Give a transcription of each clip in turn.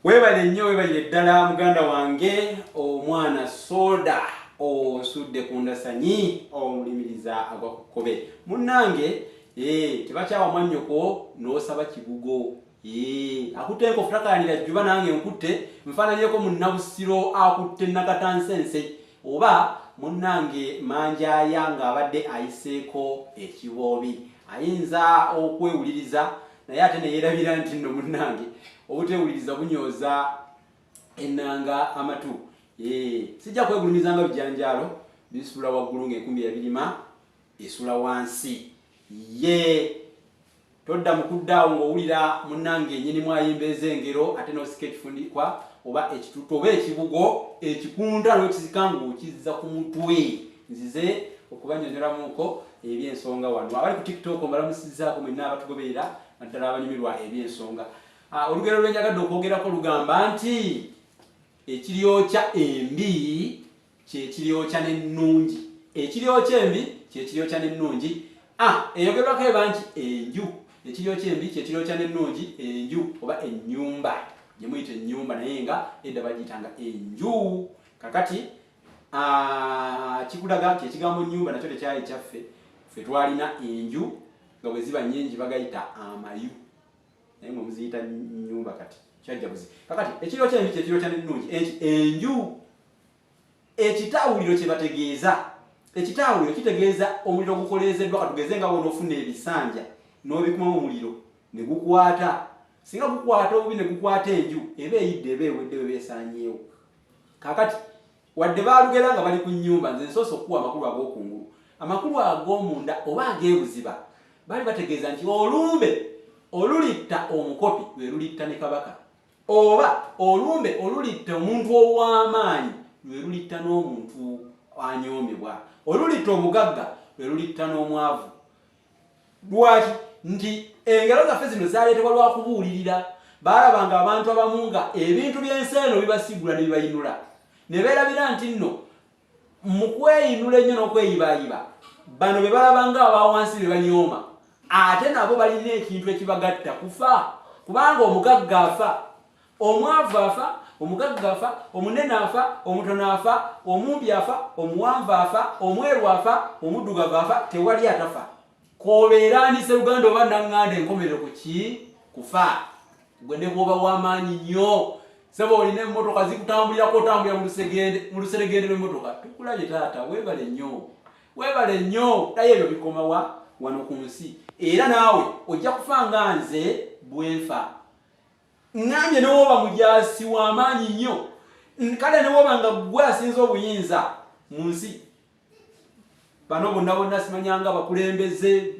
Webale nnyo webale ddala muganda wange omwana soda osudde ku ndasanyi omulimiriza agwakukobe munnange tebakyawa mwannyoko n'osaba kibugo akutte enkofu takanira jjuba nange nkutte nfaananyeko munnabusiro akutte nakatansense oba munnange manjaya ng'abadde ayiseeko ekiboobi ayinza okwewuliriza naye ate neyeerabira nti nno munnange obutewuliriza bunyoza ennanga amatu sijja kwegulumizanga bijanjaalo bisula waggulu ng'enkumbi yabirima esula wansi todda mu kuddaawo ng'owulira munnange ennyinimu ayimba ez'engero ate n'osika ekifundikwa oba ekitutu oba ekibugo ekikunta n'okizika ng'okizza ku mutwe nzize okubanyonyolamuko ebyensonga wano abali ku tiktok mbalamusizaako mwenna abatugoberera naddala abanyumirwa ebyensonga olugero lwenjagadde okwogerako lugamba nti ekiryokya embi kyekiryokya n'ennungi ekiryokya embi kyekiryokya n'ennungi eyogerwako eba nti enju ekiryokya embi kyekiryokya n'ennungi enju oba ennyumba gyemuyita ennyumba naye nga edda bagiyitanga enju kakati kikulaga nti ekigambo nnyumba nakyo tekyali kyaffe ffe twalina enju nga bwe ziba nnyingi bagayita amayu naye mwe muziyita nnyumba kati kyajja buzi kakati ekiryokya embi kyekiryokya n'ennungi enju ekitawuliro kye bategeeza ekitawuliro kitegeeza omuliro gukoleezeddwa katugeze nga wonofuna ebisanja n'obikumamu omuliro ne gukwata singa gukwata obubi ne gukwata enju eba eyidde eba ewedde we beesanyeewo kakati wadde baalugera nga bali ku nnyumba nze nsoosa okuwa amakulu ag'okungulu amakulu ag'omunda oba ag'ebuziba baali bategeeza nti olumbe olulitta omukopi lwe lulitta ne kabaka oba olumbe olulitta omuntu ow'amaanyi lwe lulitta n'omuntu anyoomebwa olulitta omugagga lwe lulitta n'omwavu lwaki nti engero zaffe zino zaaleetebwa lwa kubuulirira baalabanga abantu abamu nga ebintu by'ensi eno bibasigula ne bibayinula ne beerabira nti nno mu kweyinula ennyo n'okweyibayiba bano be balabanga abawansi be banyooma ate nabo balina ekintu ekibagatta kufa kubanga omugagga afa omwavu afa omugagga afa omunene afa omutono afa omumpi afa omuwanvu afa omweru afa omuddugavu afa tewali atafa koobeeraanise luganda oba naŋŋanda enkomerero ku ki kufa gwe ne bw'oba w'amaanyi nnyo saba olina emmotoka zikutambulirako otambulira mu luseregende lw'emmotoka tukulabye taata weebale nnyo naye ebyo bikoma wano ku nsi era naawe ojja kufa nga nze bwenfa ŋŋambye newoba mujaasi w'amaanyi nnyo kale newoba nga gwe asinza obuyinza mu nsi bano bonna simanyanga bakulembeze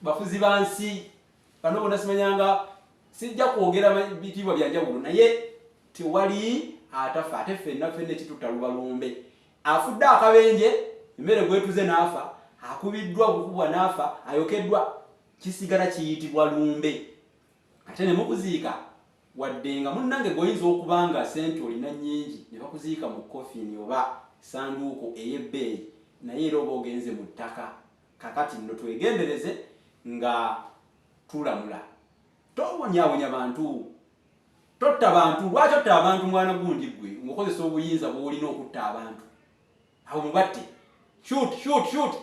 bafuzi ba nsi bano bonna simanyanga sijja kwogera bitiibwa byanjawulo naye tewali atafa ate ffenna ekituta lubalumbe afudde akabenje emmere gwetuze n'afa akubiddwa okukubwa n'afa ayokeddwa kisigala kiyitibwa lumbe ate ne mukuziika wadde nga munnange goyinza okuba nga sente olina nnyingi ne bakuziika mu kofini oba sanduuko ey'ebbeeyi naye era oba ogenze mu ttaka kakati nno twegendereze nga tulamula tobonyaabonya bantu totta bantu lwaki otta abantu mwana gundi gwe ng'okozesa obuyinza bw'olina okutta abantu abo mubatte shoot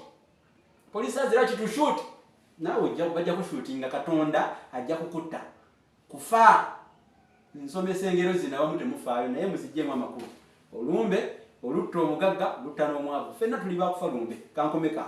poliisi azira kitushoot naawe bajja kushuutinga katonda ajja kukutta kufa nsomesa engero zino abamu temufaayo naye muziggyemu amakulu olumbe olutta omugagga lutta n'omwavu ffenna tuli bakufa lumbe kankomeka